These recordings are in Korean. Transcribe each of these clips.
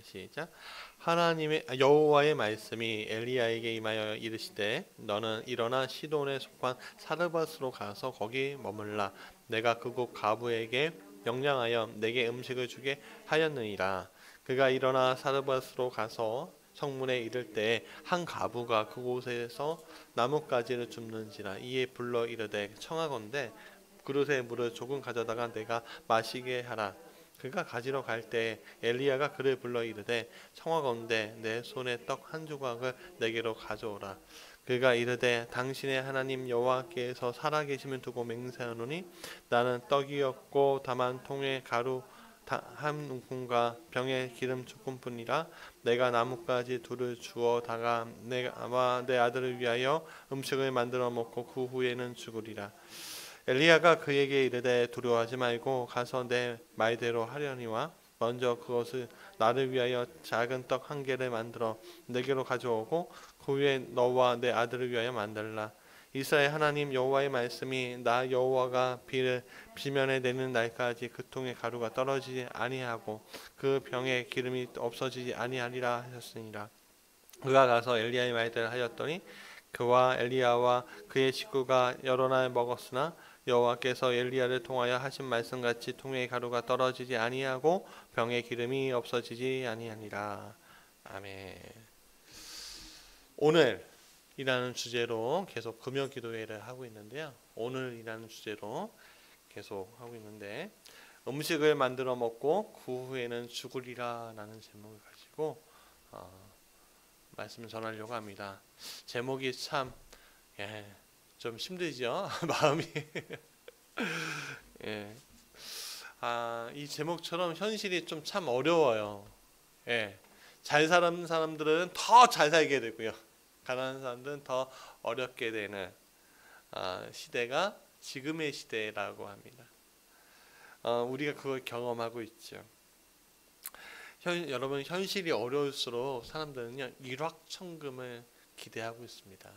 시작. 하나님의 여호와의 말씀이 엘리야에게 임하여 이르시되 너는 일어나 시돈에 속한 사르밧으로 가서 거기 머물라. 내가 그곳 가부에게 명령하여 내게 음식을 주게 하였느니라. 그가 일어나 사르밧으로 가서 성문에 이를 때 한 가부가 그곳에서 나뭇가지를 줍는지라. 이에 불러 이르되 청하건대 그릇에 물을 조금 가져다가 내가 마시게 하라. 그가 가지러 갈 때 엘리야가 그를 불러 이르되 청하건대 내 손에 떡 한 조각을 내게로 가져오라. 그가 이르되 당신의 하나님 여호와께서 살아계심을 두고 맹세하노니 나는 떡이 없고 다만 통에 가루 한 움큼과 병에 기름 조금뿐이라. 내가 나뭇가지 둘을 주어다가 내가 내 아들을 위하여 음식을 만들어 먹고 그 후에는 죽으리라. 엘리야가 그에게 이르되 두려워하지 말고 가서 내 말대로 하려니와 먼저 그것을 나를 위하여 작은 떡 한 개를 만들어 내게로 가져오고 그 위에 너와 내 아들을 위하여 만들라. 이스라엘 하나님 여호와의 말씀이 나 여호와가 비를 비면에 내는 날까지 그 통에 가루가 떨어지지 아니하고 그 병에 기름이 없어지지 아니하리라 하셨으니라. 그가 가서 엘리야의 말대로 하였더니 그와 엘리야와 그의 식구가 여러 날 먹었으나 여호와께서 엘리야를 통하여 하신 말씀같이 통에 가루가 떨어지지 아니하고 병에 기름이 없어지지 아니하니라. 아멘. 오늘이라는 주제로 계속 금요 기도회를 하고 있는데요. 오늘이라는 주제로 계속 하고 있는데 음식을 만들어 먹고 그 후에는 죽으리라라는 제목을 가지고 말씀을 전하려고 합니다. 제목이 참 좀 힘들죠. 마음이 이 제목처럼 현실이 좀 참 어려워요. 잘 사는 사람들은 더 잘 살게 되고요. 가난한 사람들은 더 어렵게 되는 시대가 지금의 시대라고 합니다. 우리가 그걸 경험하고 있죠. 여러분 현실이 어려울수록 사람들은요 일확천금을 기대하고 있습니다.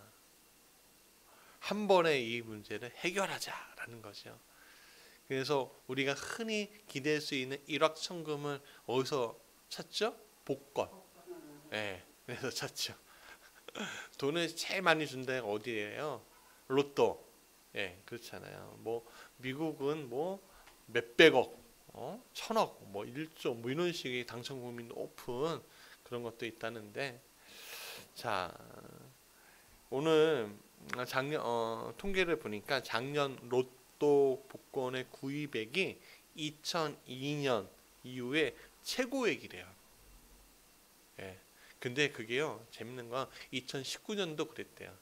한 번에 이 문제를 해결하자라는 거죠. 그래서 우리가 흔히 기대할 수 있는 일확천금을 어디서 찾죠? 복권. 그래서 찾죠. 돈을 제일 많이 준 데가 어디예요? 로또. 그렇잖아요. 뭐 미국은 뭐 몇백억, 천억, 뭐 1조, 뭐 이런 식의 당첨금이 높은 그런 것도 있다는데, 자 오늘 작년 통계를 보니까 작년 로또 복권의 구입액이 2002년 이후에 최고액이래요. 근데 그게요 재밌는 건 2019년도 그랬대요.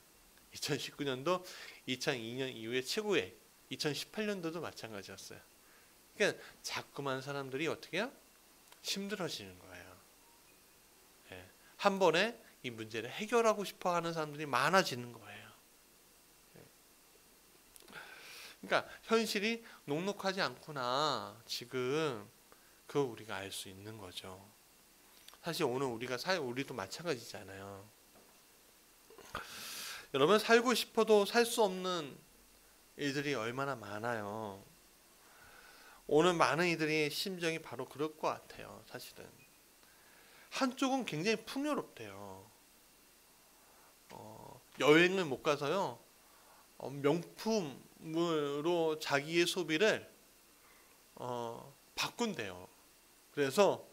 2019년도 2002년 이후에 최고액, 2018년도도 마찬가지였어요. 그러니까 자꾸만 사람들이 어떻게 해요? 힘들어지는 거예요. 한 번에 이 문제를 해결하고 싶어 하는 사람들이 많아지는 거예요. 그러니까 현실이 녹록하지 않구나. 지금 그거 우리가 알 수 있는 거죠. 사실 오늘 우리도 마찬가지잖아요. 여러분 살고 싶어도 살 수 없는 일들이 얼마나 많아요. 오늘 많은 이들이 심정이 바로 그럴 것 같아요. 사실은 한쪽은 굉장히 풍요롭대요. 여행을 못 가서요 명품으로 자기의 소비를 바꾼대요. 그래서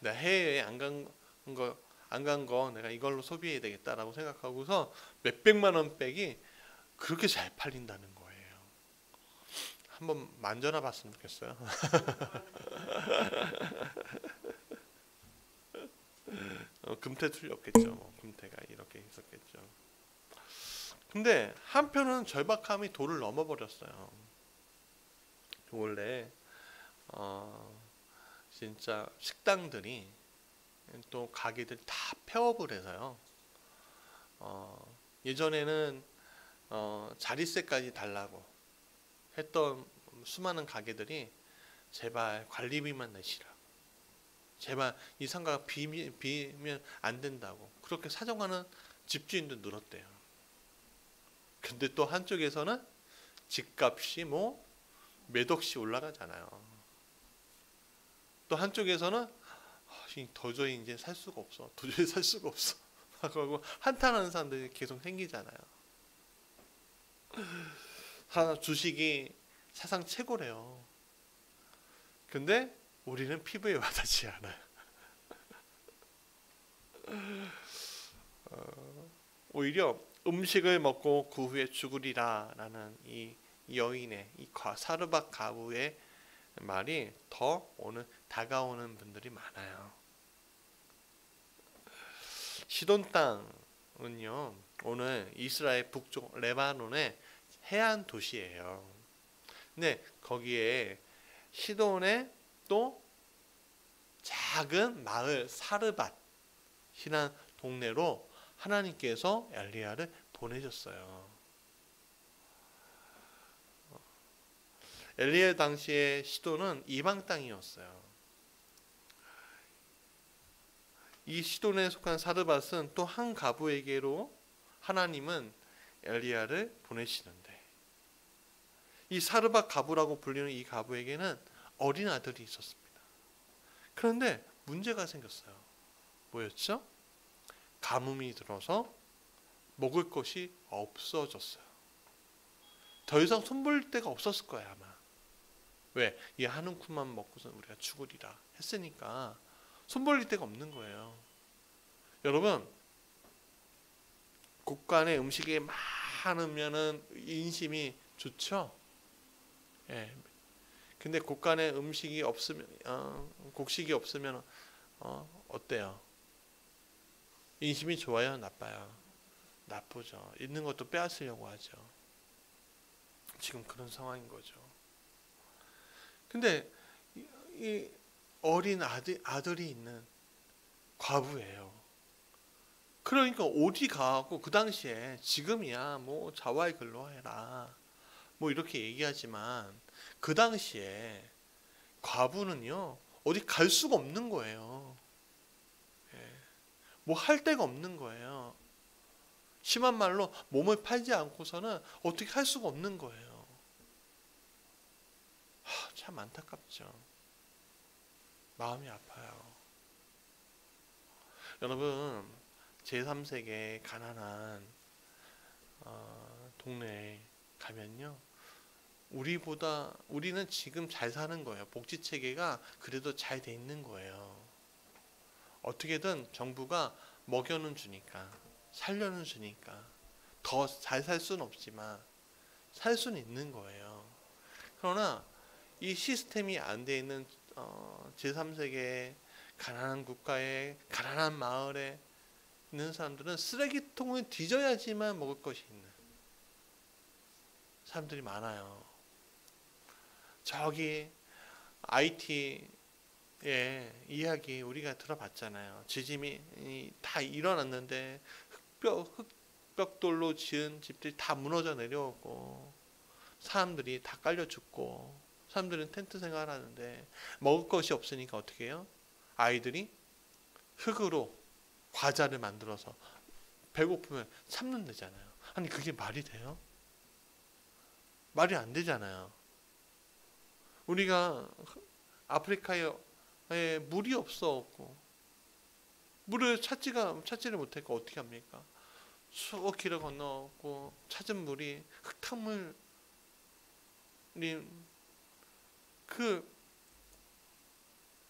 나 해외에 안 간 거 내가 이걸로 소비해야 되겠다라고 생각하고서 몇백만 원 백이 그렇게 잘 팔린다는 거예요. 한번 만져나 봤으면 좋겠어요. 금태 틀렸겠죠. 금태가 이렇게 있었겠죠. 근데 한편은 절박함이 도를 넘어버렸어요. 원래 진짜 식당들이 또 가게들이 다 폐업을 해서요. 예전에는 자릿세까지 달라고 했던 수많은 가게들이 제발 관리비만 내시라고, 제발 이 상가가 비면 안 된다고 그렇게 사정하는 집주인도 늘었대요. 근데 또 한쪽에서는 집값이 뭐 몇 억씩 올라가잖아요. 또 한쪽에서는 도저히 이제 살 수가 없어. 도저히 살 수가 없어. 그리고 한탄하는 사람들이 계속 생기잖아요. 주식이 사상 최고래요. 근데 우리는 피부에 와닿지 않아요. 오히려 음식을 먹고 그 후에 죽으리라 라는 이 여인의 이 사르밧 가부의 말이 더 오늘 다가오는 분들이 많아요. 시돈 땅은요, 오늘 이스라엘 북쪽 레바논의 해안 도시예요. 근데 거기에 시돈에 또 작은 마을 사르밧이라는 동네로 하나님께서 엘리야를 보내셨어요. 엘리야 당시에 시돈은 이방 땅이었어요. 이 시돈에 속한 사르밧은 또 한 가부에게로 하나님은 엘리야를 보내시는데, 이 사르밧 가부라고 불리는 이 가부에게는 어린 아들이 있었습니다. 그런데 문제가 생겼어요. 뭐였죠? 가뭄이 들어서 먹을 것이 없어졌어요. 더 이상 손볼 데가 없었을 거예요, 아마. 왜? 이 한 움큼만 먹고서 우리가 죽으리라 했으니까 손벌릴 데가 없는 거예요. 여러분, 국간에 음식이 많으면은 인심이 좋죠. 예. 근데 국간에 음식이 없으면, 곡식이 없으면 어때요? 인심이 좋아요, 나빠요? 나쁘죠. 있는 것도 빼앗으려고 하죠. 지금 그런 상황인 거죠. 근데 이 어린 아들이 있는 과부예요. 그러니까 어디 가고, 그 당시에 지금이야 뭐 자와의 근로해라 뭐 이렇게 얘기하지만, 그 당시에 과부는요 어디 갈 수가 없는 거예요. 뭐 할 데가 없는 거예요. 심한 말로 몸을 팔지 않고서는 어떻게 할 수가 없는 거예요. 참 안타깝죠. 마음이 아파요. 여러분, 제3세계 가난한 동네에 가면요, 우리는 지금 잘 사는 거예요. 복지 체계가 그래도 잘 돼 있는 거예요. 어떻게든 정부가 먹여는 주니까, 살려는 주니까, 더 잘 살 수는 없지만 살 수는 있는 거예요. 그러나 이 시스템이 안 돼 있는 제3세계 가난한 국가에, 가난한 마을에 있는 사람들은 쓰레기통을 뒤져야지만 먹을 것이 있는 사람들이 많아요. 저기 IT의 이야기 우리가 들어봤잖아요. 지진이 다 일어났는데 흑벽돌로 지은 집들이 다 무너져 내려오고, 사람들이 다 깔려 죽고, 사람들은 텐트 생활하는데 먹을 것이 없으니까 어떻게 해요? 아이들이 흙으로 과자를 만들어서 배고프면 참는다잖아요. 아니, 그게 말이 돼요? 말이 안 되잖아요. 우리가 아프리카에 물이 없고 물을 찾지를 못하니까 어떻게 합니까? 수억 길을 건너고 찾은 물이 흙탕물이,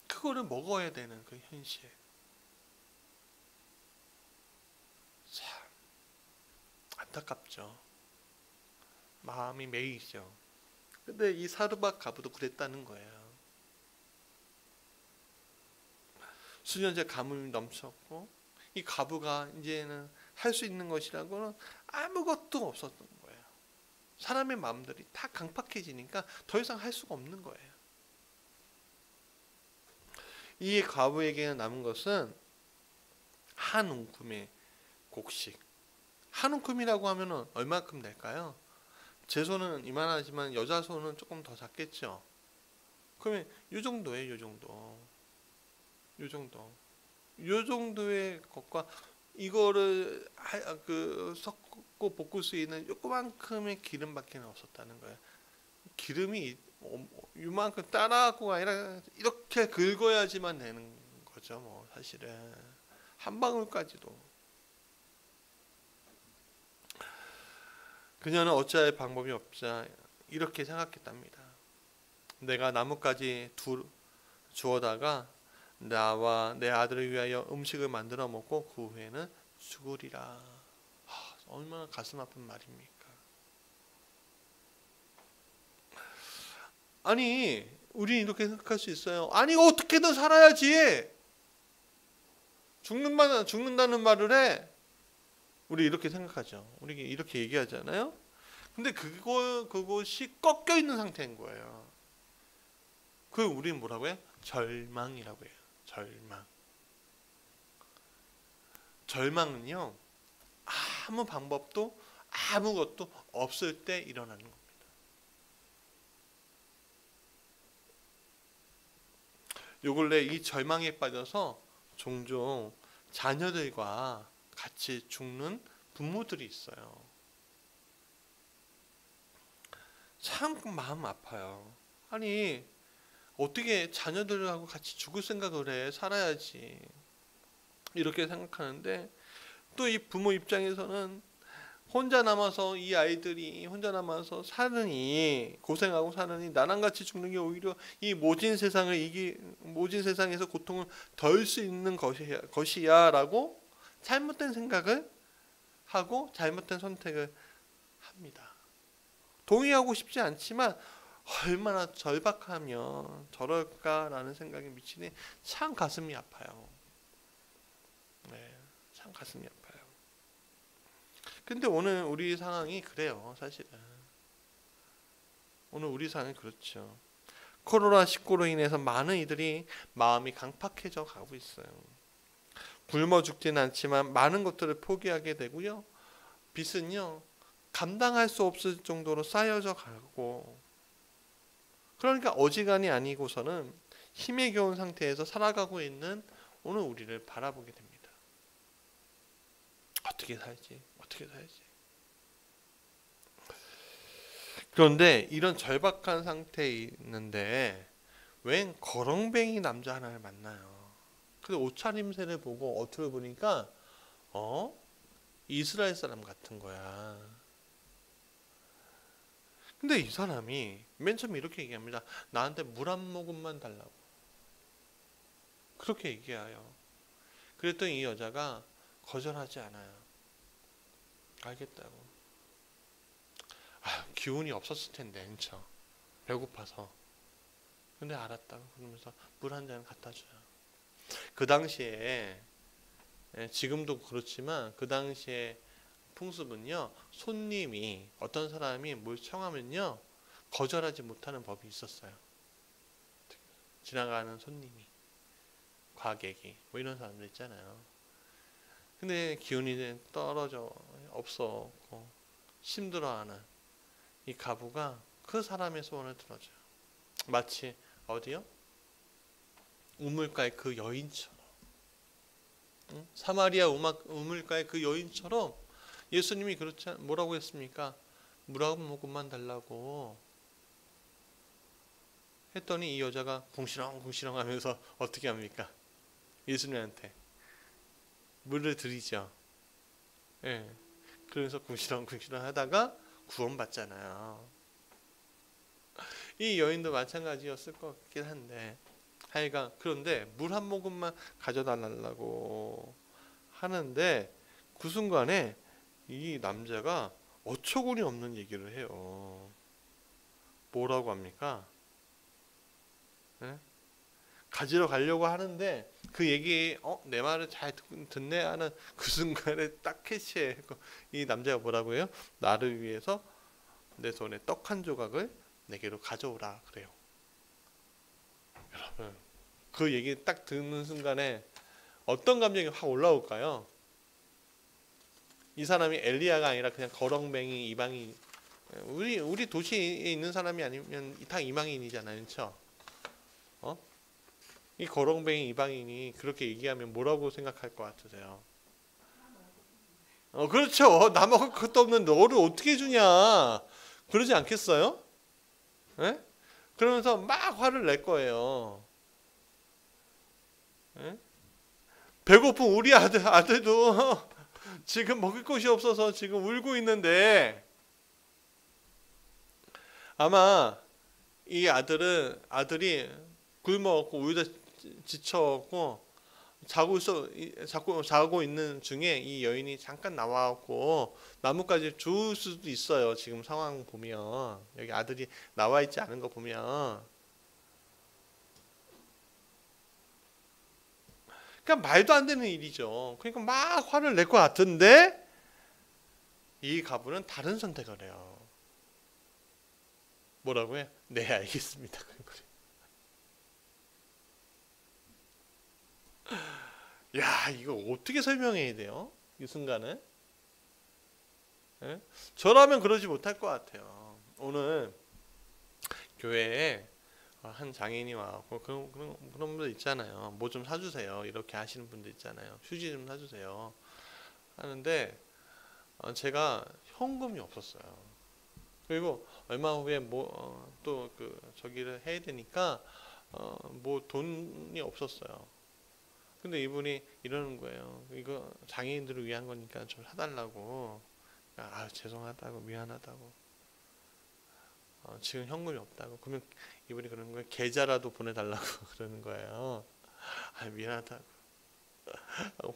그거를 먹어야 되는 그 현실. 참 안타깝죠. 마음이 메이죠. 근데 이 사르밧 가부도 그랬다는 거예요. 수년째 가뭄이 넘쳤고, 이 가부가 이제는 할 수 있는 것이라고는 아무것도 없었던 거예요. 사람의 마음들이 다 강팍해지니까 더 이상 할 수가 없는 거예요. 이 과부에게 남은 것은 한 움큼의 곡식. 한 움큼이라고 하면 얼마큼 될까요? 제 손은 이만하지만 여자 손은 조금 더 작겠죠. 그러면 이 정도예요. 이 정도의 것과 이거를 섞고 볶을 수 있는 요만큼의 기름밖에 없었다는 거예요. 기름이 이만큼 따라하고가 아니라 이렇게 긁어야지만 되는 거죠. 뭐 사실은 한 방울까지도. 그녀는 어찌할 방법이 없자 이렇게 생각했답니다. 내가 나뭇가지 주워다가 나와 내 아들을 위하여 음식을 만들어 먹고 그 후에는 죽으리라. 얼마나 가슴 아픈 말입니까? 아니 우리 이렇게 생각할 수 있어요. 아니 어떻게든 살아야지. 죽는다는 말을 해. 우리 이렇게 생각하죠. 우리 이렇게 얘기하잖아요. 근데 그것이 꺾여 있는 상태인 거예요. 그걸 우리는 뭐라고 해요? 절망이라고 해요. 절망. 절망은요, 아무 방법도 아무것도 없을 때 일어나는 겁니다. 요 근래 이 절망에 빠져서 종종 자녀들과 같이 죽는 부모들이 있어요. 참 마음 아파요. 아니 어떻게 자녀들하고 같이 죽을 생각을 해. 살아야지. 이렇게 생각하는데 또 이 부모 입장에서는 혼자 남아서 이 아이들이 혼자 남아서 사느니 고생하고 사느니 나랑 같이 죽는 게 오히려 이 모진 세상에서 고통을 덜 수 있는 것이야라고 잘못된 생각을 하고 잘못된 선택을 합니다. 동의하고 싶지 않지만 얼마나 절박하면 저럴까라는 생각이 미치니 참 가슴이 아파요. 네, 참 가슴이 아파요. 근데 오늘 우리 상황이 그래요. 사실은 오늘 우리 상황이 그렇죠. 코로나19로 인해서 많은 이들이 마음이 강팍해져 가고 있어요. 굶어 죽지는 않지만 많은 것들을 포기하게 되고요. 빚은요 감당할 수 없을 정도로 쌓여져 가고, 그러니까 어지간히 아니고서는 힘에 겨운 상태에서 살아가고 있는 오늘 우리를 바라보게 됩니다. 어떻게 살지? 그런데 이런 절박한 상태에 있는데 웬 거렁뱅이 남자 하나를 만나요. 근데 옷차림새를 보고 어투를 보니까 이스라엘 사람 같은 거야. 근데 이 사람이 맨 처음에 이렇게 얘기합니다. 나한테 물 한 모금만 달라고. 그렇게 얘기해요. 그랬더니 이 여자가 거절하지 않아요. 알겠다고. 기운이 없었을 텐데 그쵸? 배고파서. 근데 알았다고 그러면서 물 한 잔 갖다 줘요. 그 당시에 지금도 그렇지만 그 당시에 풍습은요, 손님이 어떤 사람이 뭘 청하면요 거절하지 못하는 법이 있었어요. 지나가는 손님이, 과객이 뭐 이런 사람들 있잖아요. 근데 기운이 떨어져 없어 힘들어하는 이 가부가 그 사람의 소원을 들어줘요. 마치 어디요? 우물가의 그 여인처럼, 사마리아 우물가의 그 여인처럼 예수님이 그렇지 뭐라고 했습니까? 물 한 모금만 달라고 했더니 이 여자가 궁시렁궁시렁 하면서 어떻게 합니까? 예수님한테 물을 드리죠. 예. 그래서 궁시렁궁시렁 하다가 구원받잖아요. 이 여인도 마찬가지였을 것 같긴 한데 하여간 그런데 물 한 모금만 가져달라고 하는데 그 순간에 이 남자가 어처구니 없는 얘기를 해요. 뭐라고 합니까? 네? 가지러 가려고 하는데 그 얘기 내 말을 잘 듣네 하는 그 순간에 딱 캐치해. 이 남자가 뭐라고 해요? 나를 위해서 내 손에 떡 한 조각을 내게로 가져오라 그래요. 여러분 그 얘기 딱 듣는 순간에 어떤 감정이 확 올라올까요? 이 사람이 엘리야가 아니라 그냥 거렁뱅이 이방인, 우리 도시에 있는 사람이 아니면 다 이방인이잖아요, 그렇죠? 이 거렁뱅이 이방인이 그렇게 얘기하면 뭐라고 생각할 것 같으세요? 그렇죠. 나 먹을 것도 없는 너를 어떻게 주냐, 그러지 않겠어요? 그러면서 막 화를 낼 거예요. 배고픈 우리 아들도 지금 먹을 것이 없어서 지금 울고 있는데, 아마 이 아들이 굶어갖고 울다 지쳐갖고 자고 있는 중에 이 여인이 잠깐 나와갖고 나뭇가지 주울 수도 있어요. 지금 상황 보면 여기 아들이 나와 있지 않은 거 보면, 그러니까 말도 안 되는 일이죠. 그러니까 막 화를 낼 것 같은데 이 가부는 다른 선택을 해요. 뭐라고 해? 네, 알겠습니다. 야, 이거 어떻게 설명해야 돼요? 이 순간은? 예? 저라면 그러지 못할 것 같아요. 오늘 교회에 한 장인이 와서 그런 분들 있잖아요. 뭐 좀 사주세요. 이렇게 하시는 분들 있잖아요. 휴지 좀 사주세요. 하는데 제가 현금이 없었어요. 그리고 얼마 후에 뭐 또 그 저기를 해야 되니까 뭐 돈이 없었어요. 근데 이분이 이러는 거예요. 이거 장애인들을 위한 거니까 좀 사달라고. 죄송하다고, 미안하다고. 지금 현금이 없다고. 그러면 이분이 그러는 거예요. 계좌라도 보내달라고 그러는 거예요. 미안하다고.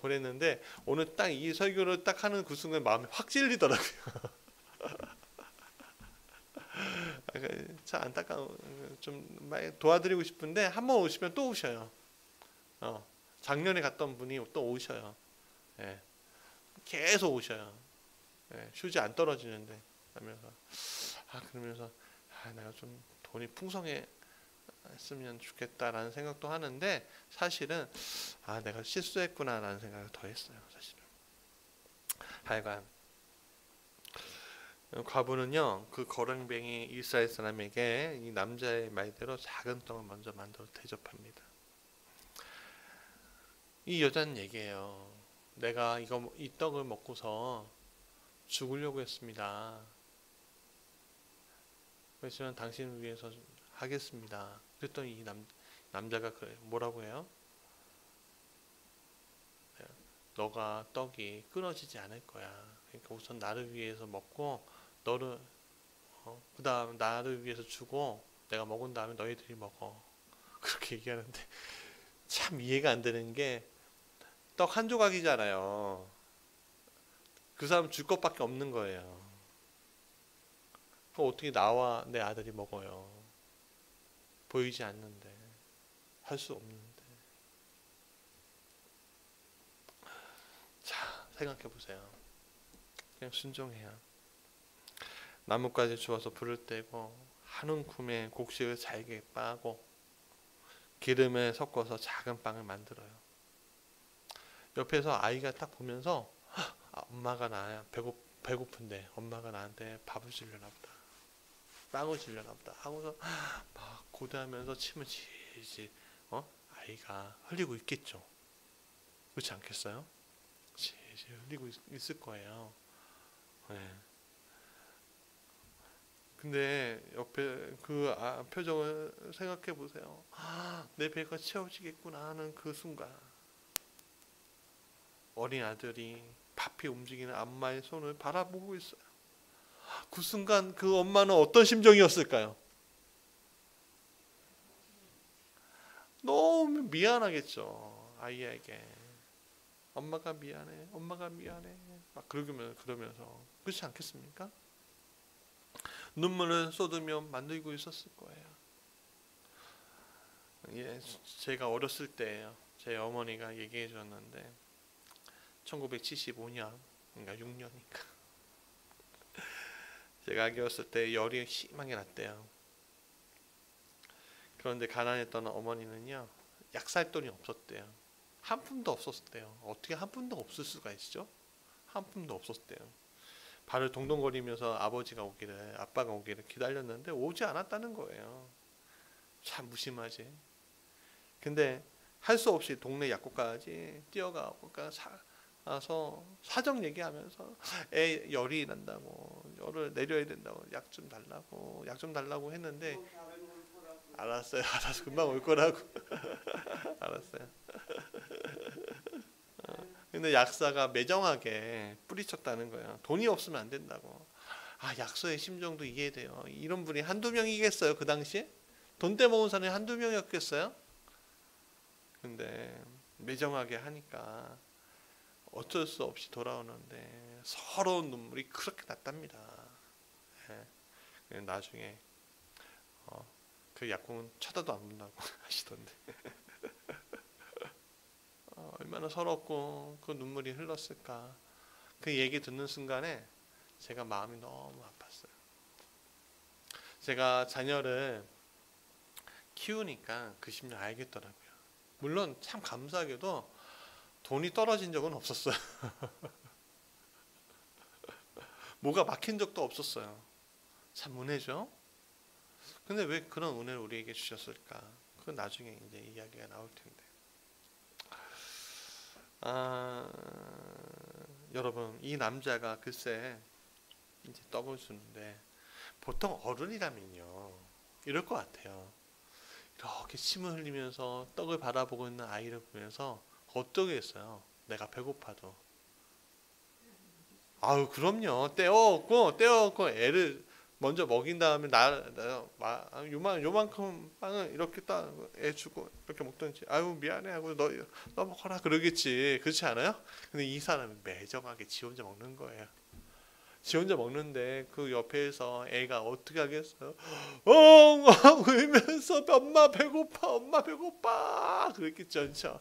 보냈는데 오늘 딱 이 설교를 딱 하는 그 순간 마음이 확 찔리더라고요. 참 안타까운, 좀 도와드리고 싶은데 한 번 오시면 또 오셔요. 작년에 갔던 분이 또 오셔요. 예. 계속 오셔요. 예. 휴지 안 떨어지는데 그러면서 내가 좀 돈이 풍성했으면 좋겠다라는 생각도 하는데, 사실은 내가 실수했구나라는 생각을 더 했어요. 사실은. 하여간 과부는요, 그 거렁뱅이 이스라엘 사람에게 이 남자의 말대로 작은 떡을 먼저 만들어 대접합니다. 이 여자는 얘기해요. 내가 이 떡을 먹고서 죽으려고 했습니다. 그렇지만 당신을 위해서 하겠습니다. 그랬더니 이 남자가 그래요. 뭐라고 해요? 너가 떡이 끊어지지 않을 거야. 그러니까 우선 나를 위해서 먹고 너를 그 다음 나를 위해서 주고 내가 먹은 다음에 너희들이 먹어. 그렇게 얘기하는데 참 이해가 안 되는 게, 떡 한 조각이잖아요. 그 사람 줄 것밖에 없는 거예요. 그럼 어떻게 나와 내 아들이 먹어요? 보이지 않는데, 할 수 없는데. 자, 생각해 보세요. 그냥 순종해야. 나뭇가지 주워서 불을 떼고 한 움큼의 곡식을 잘게 빻고 기름에 섞어서 작은 빵을 만들어요. 옆에서 아이가 딱 보면서 엄마가 나야 배고픈데 엄마가 나한테 밥을 주려나 보다, 빵을 주려나 보다 하고서 막 고대하면서 침을 질질 아이가 흘리고 있겠죠. 그렇지 않겠어요? 질질 흘리고 있을 거예요. 네. 근데 옆에 그 표정을 생각해 보세요. 내 배가 채워지겠구나 하는 그 순간, 어린 아들이 바삐 움직이는 엄마의 손을 바라보고 있어요. 그 순간 그 엄마는 어떤 심정이었을까요? 너무 미안하겠죠. 아이에게. 엄마가 미안해, 엄마가 미안해 막 그러면서. 그렇지 않겠습니까? 눈물을 쏟으며 만들고 있었을 거예요. 제가 어렸을 때예요. 제 어머니가 얘기해 줬는데 1975년, 그러니까 6년이니까 제가 아기 였을 때 열이 심하게 났대요. 그런데 가난했던 어머니는요, 약 살 돈이 없었대요. 한 푼도 없었대요. 어떻게 한 푼도 없을 수가 있죠? 한 푼도 없었대요. 발을 동동거리면서 아빠가 오기를 기다렸는데 오지 않았다는 거예요. 참 무심하지. 근데 할 수 없이 동네 약국까지 뛰어가고 가서 사정 얘기하면서 애 열이 난다고, 열을 내려야 된다고, 약 좀 달라고 했는데, 알았어요. 금방 올 거라고. 알았어요. 근데 약사가 매정하게 뿌리쳤다는 거예요. 돈이 없으면 안 된다고. 아, 약소의 심정도 이해돼요. 이런 분이 한두 명이겠어요, 그 당시에? 돈 떼먹은 사람이 한두 명이었겠어요? 근데 매정하게 하니까 어쩔 수 없이 돌아오는데 서러운 눈물이 그렇게 났답니다. 예. 나중에 그 약국은 쳐다도 안 본다고 하시던데 얼마나 서럽고 그 눈물이 흘렀을까. 그 얘기 듣는 순간에 제가 마음이 너무 아팠어요. 제가 자녀를 키우니까 그 심정 알겠더라고요. 물론 참 감사하게도 돈이 떨어진 적은 없었어요. 뭐가 막힌 적도 없었어요. 참 은혜죠. 근데 왜 그런 은혜를 우리에게 주셨을까? 그건 나중에 이제 이야기가 나올 텐데. 여러분, 이 남자가 글쎄 이제 떡을 주는데 보통 어른이라면요 이럴 것 같아요. 이렇게 침을 흘리면서 떡을 바라보고 있는 아이를 보면서 어떠겠어요? 내가 배고파도. 아유, 그럼요. 떼어갖고 애를 먼저 먹인 다음에 요만큼 빵을 이렇게 딱 애 주고 이렇게 먹든지, 아유 미안해 하고 너 먹어라 그러겠지. 그렇지 않아요? 근데 이 사람은 매정하게 지 혼자 먹는 거예요. 지 혼자 먹는데 그 옆에서 애가 어떻게 하겠어요? 울면서 엄마 배고파 그랬겠죠. 그렇죠?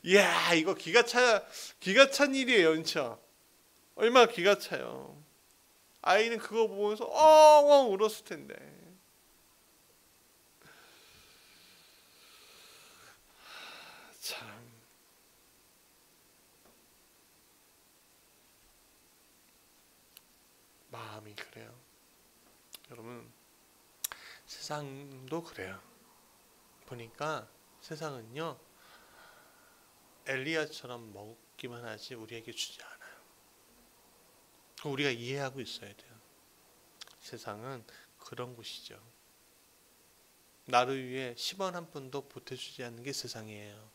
이야, 이거 기가 찬 일이에요. 그렇죠? 얼마나 기가 차요. 아이는 그거 보면서 엉엉 울었을 텐데. 참 마음이 그래요. 여러분, 세상도 그래요. 보니까 세상은요 엘리야처럼 먹기만 하지 우리에게 주지 않아요. 우리가 이해하고 있어야 돼요. 세상은 그런 곳이죠. 나를 위해 10원 한 푼도 보태주지 않는 게 세상이에요.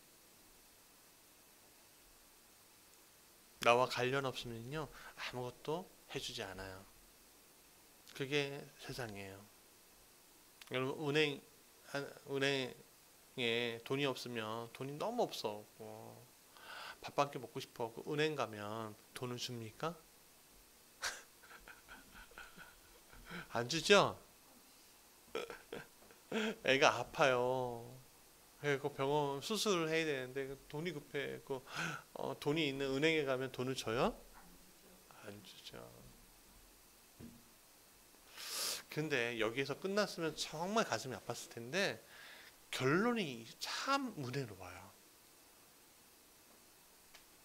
나와 관련 없으면요 아무것도 해주지 않아요. 그게 세상이에요. 여러분, 은행에 돈이 없으면 돈이 너무 없어 밥 한 끼 먹고 싶어 은행 가면 돈을 줍니까? 안 주죠? 애가 아파요. 그리고 병원 수술을 해야 되는데 돈이 급해. 돈이 있는 은행에 가면 돈을 줘요? 안 주죠. 근데 여기에서 끝났으면 정말 가슴이 아팠을 텐데 결론이 참 은혜로워요.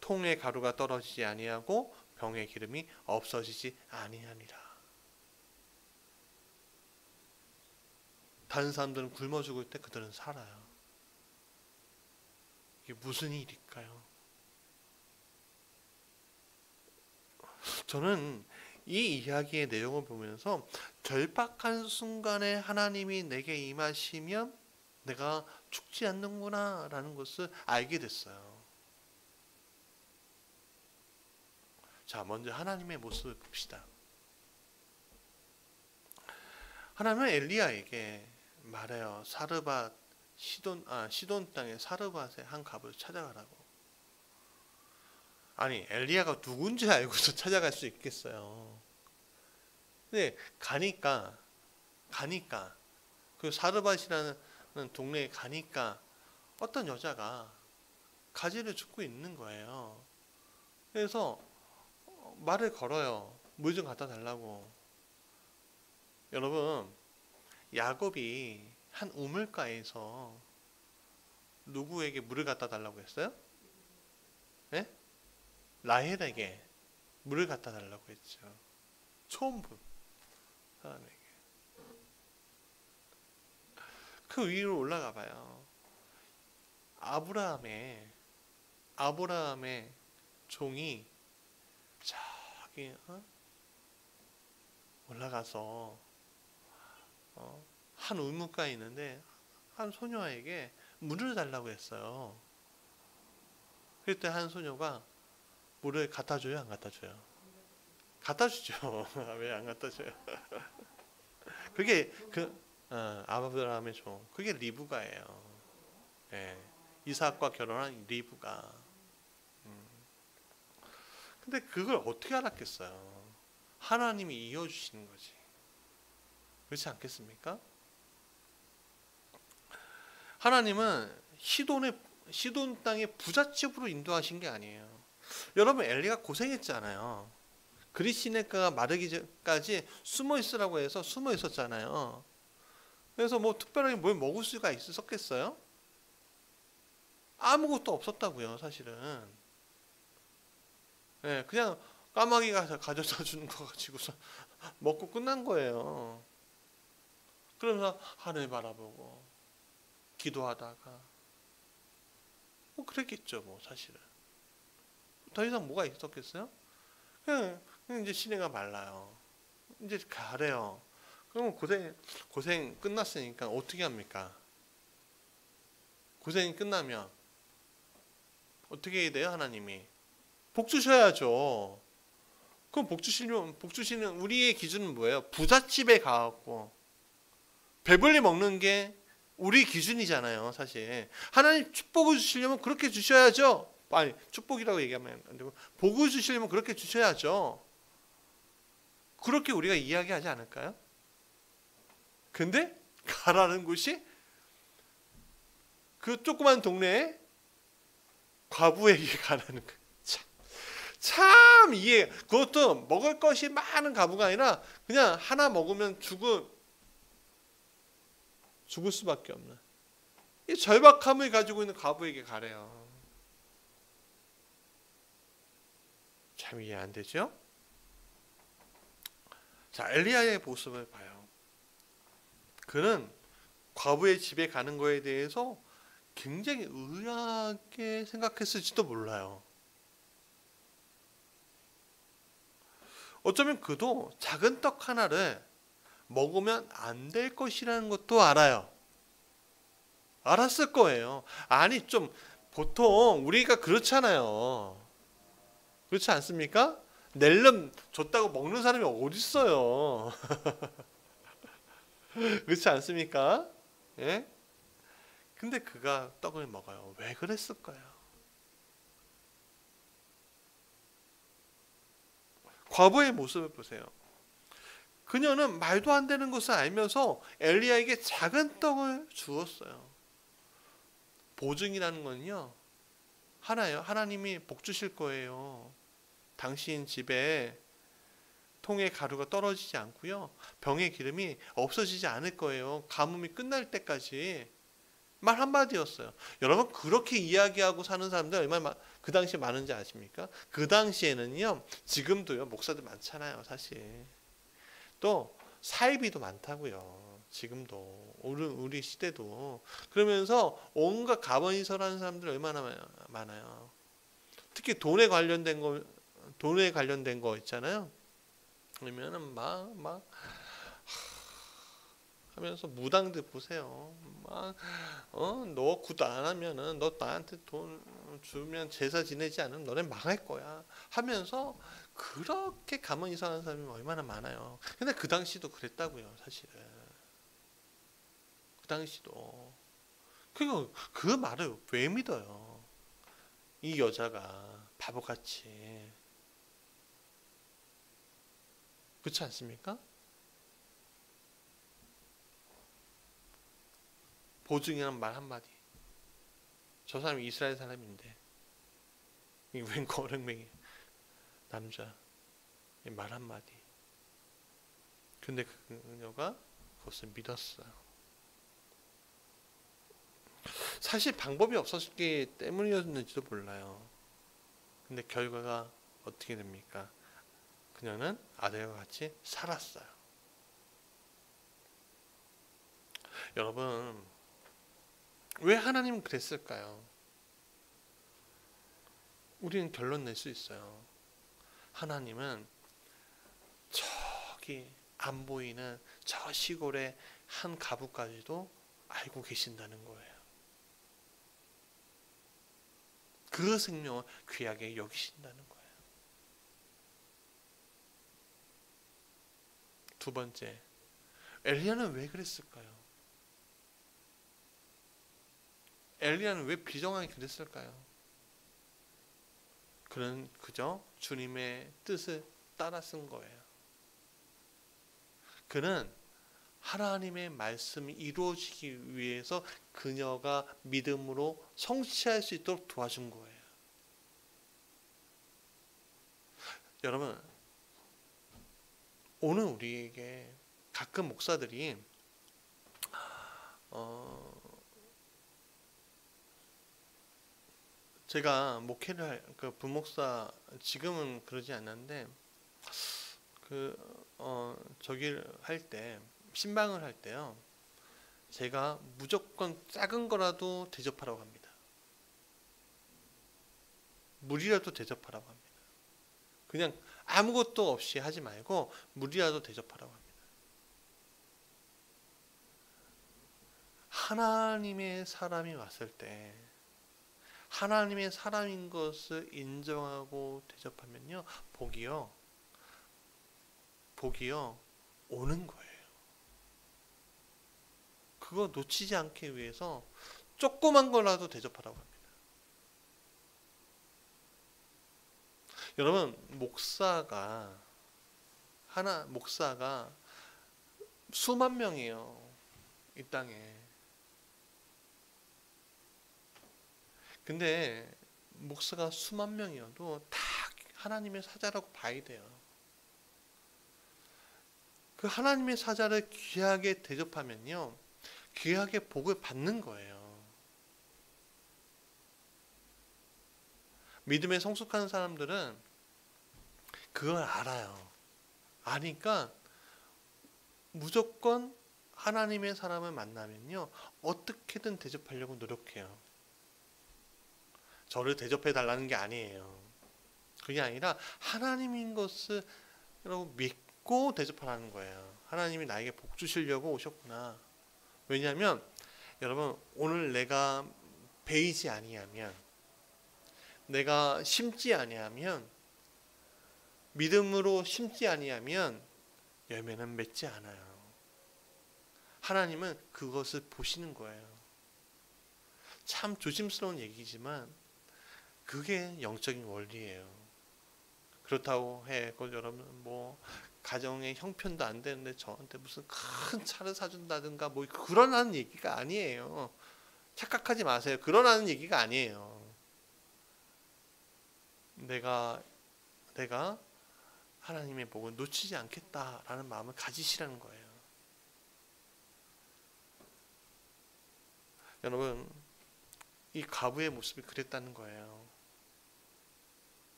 통의 가루가 떨어지지 아니하고 병의 기름이 없어지지 아니하니라. 다른 사람들은 굶어 죽을 때 그들은 살아요. 이게 무슨 일일까요? 저는 이 이야기의 내용을 보면서 절박한 순간에 하나님이 내게 임하시면 내가 죽지 않는구나 라는 것을 알게 됐어요. 자, 먼저 하나님의 모습을 봅시다. 하나님은 엘리야에게 말해요. 시돈 땅의 사르밧의 한 갑을 찾아가라고. 아니, 엘리야가 누군지 알고서 찾아갈 수 있겠어요. 근데 가니까 그 사르밧이라는 동네에 가니까 어떤 여자가 가지를 줍고 있는 거예요. 그래서 말을 걸어요. 물 좀 갖다 달라고. 여러분, 야곱이 한 우물가에서 누구에게 물을 갖다 달라고 했어요? 네? 라헬에게 물을 갖다 달라고 했죠. 처음 본 사람에게. 그 위로 올라가 봐요. 아브라함의 종이 저기 올라가서 한 우물가에 있는데 한 소녀에게 물을 달라고 했어요. 그때 한 소녀가 물을 갖다 줘요, 안 갖다 줘요? 갖다 주죠. 왜 안 갖다 줘요? 그게 아브라함의 종. 그게 리브가예요. 예. 이삭과 결혼한 리브가. 근데 그걸 어떻게 알았겠어요? 하나님이 이어주시는 거지. 그렇지 않겠습니까? 하나님은 시돈 땅의 부잣집으로 인도하신 게 아니에요. 여러분, 엘리가 고생했잖아요. 그리시네가가 마르기까지 숨어 있으라고 해서 숨어 있었잖아요. 그래서 뭐 특별하게 뭘 먹을 수가 있었겠어요? 아무것도 없었다고요, 사실은. 네, 그냥 까마귀가 가져다 주는 거 가지고서 먹고 끝난 거예요. 그러면서 하늘 바라보고 기도하다가 뭐 그랬겠죠, 뭐 사실은. 더 이상 뭐가 있었겠어요? 그냥 이제 시내가 말라요. 이제 가래요. 그러면 고생 끝났으니까 어떻게 합니까? 고생이 끝나면 어떻게 해야 돼요, 하나님이? 복 주셔야죠. 그럼 복 주시는 우리의 기준은 뭐예요? 부잣집에 가갖고 배불리 먹는 게 우리 기준이잖아요, 사실. 하나님 축복을 주시려면 그렇게 주셔야죠. 아니, 축복이라고 얘기하면 안 되고 복을 주시려면 그렇게 주셔야죠. 그렇게 우리가 이야기하지 않을까요? 근데 가라는 곳이 그 조그만 동네에 과부에게 가라는 거예요. 참 이해. 그것도 먹을 것이 많은 과부가 아니라 그냥 하나 먹으면 죽을 수밖에 없는 이 절박함을 가지고 있는 과부에게 가래요. 참 이해 안 되죠? 자, 엘리야의 모습을 봐요. 그는 과부의 집에 가는 거에 대해서 굉장히 의아하게 생각했을지도 몰라요. 어쩌면 그도 작은 떡 하나를 먹으면 안 될 것이라는 것도 알아요. 알았을 거예요. 아니, 좀 보통 우리가 그렇잖아요. 그렇지 않습니까? 낼름 줬다고 먹는 사람이 어디 있어요? 그렇지 않습니까? 예? 근데 그가 떡을 먹어요. 왜 그랬을까요? 과부의 모습을 보세요. 그녀는 말도 안 되는 것을 알면서 엘리야에게 작은 떡을 주었어요. 보증이라는 건요, 하나예요. 하나님이 복 주실 거예요. 당신 집에 통에 가루가 떨어지지 않고요, 병의 기름이 없어지지 않을 거예요. 가뭄이 끝날 때까지. 말 한마디였어요. 여러분, 그렇게 이야기하고 사는 사람들 얼마나 그 당시에 많은지 아십니까? 그 당시에는요, 지금도요, 목사들 많잖아요, 사실. 또 사이비도 많다고요. 지금도 우리 시대도. 그러면서 온갖 가번이설하는 사람들 얼마나 많아요. 특히 돈에 관련된 거 있잖아요. 그러면은 막 하면서 무당들 보세요. 너 구도 안 하면은, 너 나한테 돈 주면 제사 지내지 않으면 너네 망할 거야 하면서 그렇게 가만히 사는 사람이 얼마나 많아요. 근데 그 당시도 그랬다고요, 사실은. 그 당시도. 그 말을 왜 믿어요? 이 여자가 바보같이. 그렇지 않습니까? 보증이라는 말 한마디. 저 사람이 이스라엘 사람인데 웬 거렁맹이 남자 말 한마디. 근데 그녀가 그것을 믿었어요. 사실 방법이 없었기 때문이었는지도 몰라요. 근데 결과가 어떻게 됩니까? 그녀는 아들과 같이 살았어요. 여러분, 왜 하나님은 그랬을까요? 우리는 결론 낼 수 있어요. 하나님은 저기 안 보이는 저 시골의 한 가부까지도 알고 계신다는 거예요. 그 생명을 귀하게 여기신다는 거예요. 두 번째, 엘리야는 왜 그랬을까요? 엘리야는 왜 비정하게 그랬을까요? 그는 그저 주님의 뜻을 따라 쓴 거예요. 그는 하나님의 말씀이 이루어지기 위해서 그녀가 믿음으로 성취할 수 있도록 도와준 거예요. 여러분, 오늘 우리에게 가끔 목사들이 제가 목회를 그 부목사 지금은 그러지 않는데 저기를 할 때 신방을 할 때요, 제가 무조건 작은 거라도 대접하라고 합니다. 물이라도 대접하라고 합니다. 그냥 아무것도 없이 하지 말고 물이라도 대접하라고 합니다. 하나님의 사람이 왔을 때 하나님의 사람인 것을 인정하고 대접하면요, 복이요 오는 거예요. 그거 놓치지 않기 위해서 조그만 거라도 대접하라고 합니다. 여러분, 목사가 수만 명이에요, 이 땅에. 근데 목사가 수만 명이어도 다 하나님의 사자라고 봐야 돼요. 그 하나님의 사자를 귀하게 대접하면요, 귀하게 복을 받는 거예요. 믿음에 성숙한 사람들은 그걸 알아요. 아니까 무조건 하나님의 사람을 만나면요, 어떻게든 대접하려고 노력해요. 저를 대접해 달라는 게 아니에요. 그게 아니라 하나님인 것을 믿고 대접하라는 거예요. 하나님이 나에게 복 주시려고 오셨구나. 왜냐하면 여러분, 오늘 내가 베이지 아니하면, 내가 심지 아니하면, 믿음으로 심지 아니하면 열매는 맺지 않아요. 하나님은 그것을 보시는 거예요. 참 조심스러운 얘기지만 그게 영적인 원리예요. 그렇다고 해, 여러분 가정의 형편도 안 되는데 저한테 무슨 큰 차를 사준다든가 그러라는 얘기가 아니에요. 착각하지 마세요. 그러라는 얘기가 아니에요. 내가 하나님의 복을 놓치지 않겠다라는 마음을 가지시라는 거예요. 여러분, 이 과부의 모습이 그랬다는 거예요.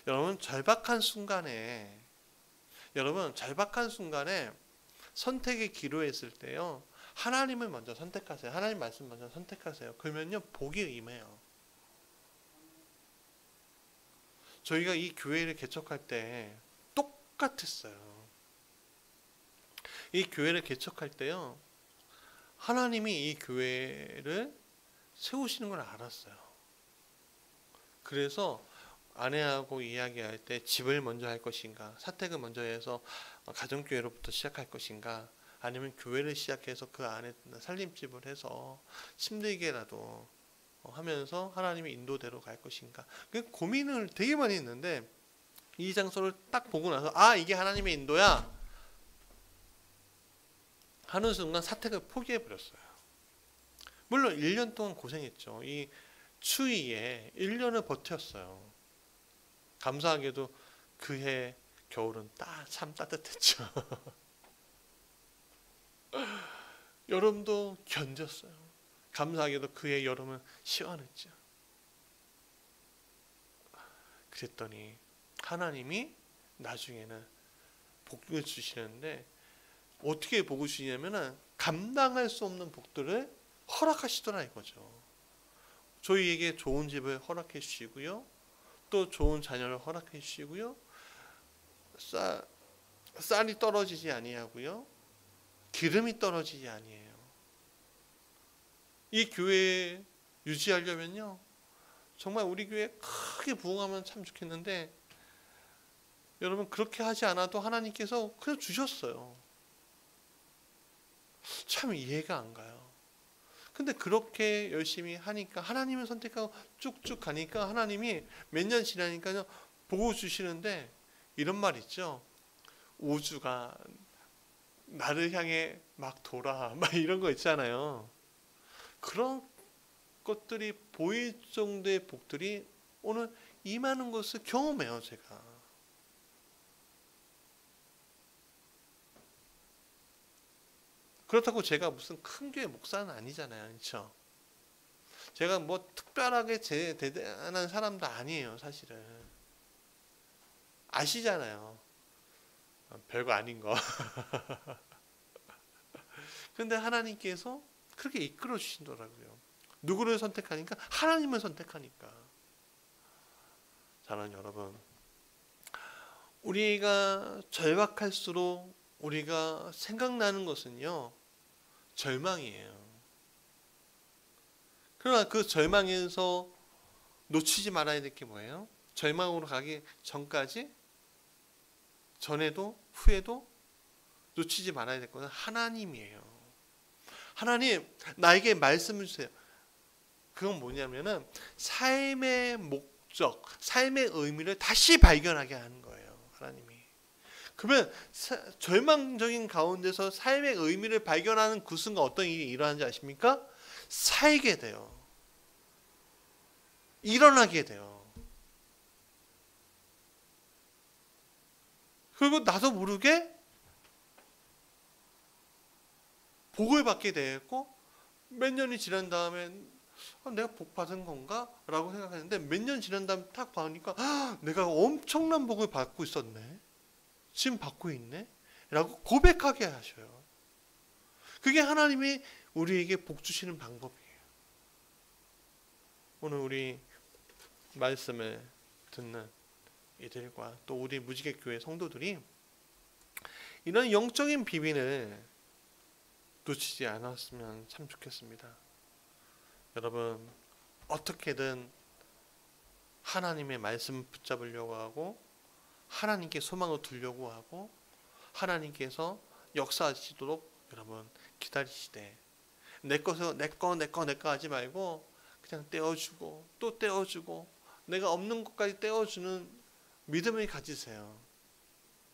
여러분, 절박한 순간에 선택의 기로에 있을 때요, 하나님을 먼저 선택하세요. 하나님 말씀 먼저 선택하세요. 그러면요, 복이 임해요. 저희가 이 교회를 개척할 때 똑같았어요. 이 교회를 개척할 때요, 하나님이 이 교회를 세우시는 걸 알았어요. 그래서 아내하고 이야기할 때 집을 먼저 할 것인가, 사택을 먼저 해서 가정교회로부터 시작할 것인가, 아니면 교회를 시작해서 그 안에 살림집을 해서 힘들게라도 하면서 하나님의 인도대로 갈 것인가, 그 고민을 되게 많이 했는데, 이 장소를 딱 보고 나서 이게 하나님의 인도야 하는 순간 사택을 포기해버렸어요. 물론 1년 동안 고생했죠. 이 추위에 1년을 버텼어요. 감사하게도 그해 겨울은 참 따뜻했죠. 여름도 견뎠어요. 감사하게도 그해 여름은 시원했죠. 그랬더니 하나님이 나중에는 복을 주시는데, 어떻게 복을 주시냐면은 감당할 수 없는 복들을 허락하시더라 이거죠. 저희에게 좋은 집을 허락해 주시고요, 또 좋은 자녀를 허락해 주시고요, 쌀이 떨어지지 아니하고요, 기름이 떨어지지 아니해요. 이 교회 유지하려면요, 정말 우리 교회 크게 부흥하면 참 좋겠는데 여러분 그렇게 하지 않아도 하나님께서 그냥 주셨어요. 참 이해가 안 가요. 근데 그렇게 열심히 하니까 하나님을 선택하고 쭉쭉 가니까 하나님이 몇 년 지나니까요 보고 주시는데 이런 말 있죠. 우주가 나를 향해 막 돌아 막 이런 거 있잖아요. 그런 것들이 보일 정도의 복들이 오늘 임하는 것을 경험해요. 제가 그렇다고 제가 무슨 큰 교회 목사는 아니잖아요. 그렇죠? 제가 뭐 특별하게 대단한 사람도 아니에요. 사실은 아시잖아요. 별거 아닌 거. 근데 하나님께서 그렇게 이끌어 주시더라고요. 누구를 선택하니까? 하나님을 선택하니까. 사랑하는 여러분, 우리가 절박할수록 우리가 생각나는 것은요 절망이에요. 그러나 그 절망에서 놓치지 말아야 될 게 뭐예요? 절망으로 가기 전까지, 전에도 후에도 놓치지 말아야 될 것은 하나님이에요. 하나님 나에게 말씀을 주세요. 그건 뭐냐면은 삶의 목적, 삶의 의미를 다시 발견하게 하는 거예요. 하나님이. 그러면 절망적인 가운데서 삶의 의미를 발견하는 그 순간 어떤 일이 일어나는지 아십니까? 살게 돼요. 일어나게 돼요. 그리고 나도 모르게 복을 받게 되고 몇 년이 지난 다음에 내가 복 받은 건가? 라고 생각했는데 몇 년 지난 다음에 딱 보니까 내가 엄청난 복을 받고 있었네. 지금 받고 있네. 라고 고백하게 하셔요. 그게 하나님이 우리에게 복 주시는 방법이에요. 오늘 우리 말씀을 듣는 이들과 또 우리 무지개교회 성도들이 이런 영적인 비밀을 놓치지 않았으면 참 좋겠습니다. 여러분 어떻게든 하나님의 말씀을 붙잡으려고 하고 하나님께 소망을 두려고 하고 하나님께서 역사하시도록 여러분 기다리시되 내 거 하지 말고 그냥 떼어주고 또 떼어주고 내가 없는 것까지 떼어주는 믿음을 가지세요.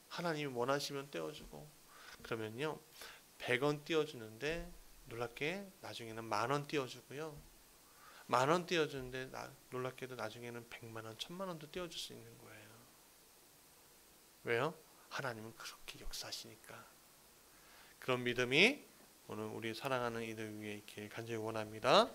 하나님이 원하시면 떼어주고 그러면요 100원 띄워주는데 놀랍게 나중에는 10,000원 띄워주고요. 10,000원 띄워주는데 놀랍게도 나중에는 100만원, 1000만원도 띄워줄 수 있는 거예요. 왜요? 하나님은 그렇게 역사하시니까. 그런 믿음이 오늘 우리 사랑하는 이들 위에 있길 간절히 원합니다.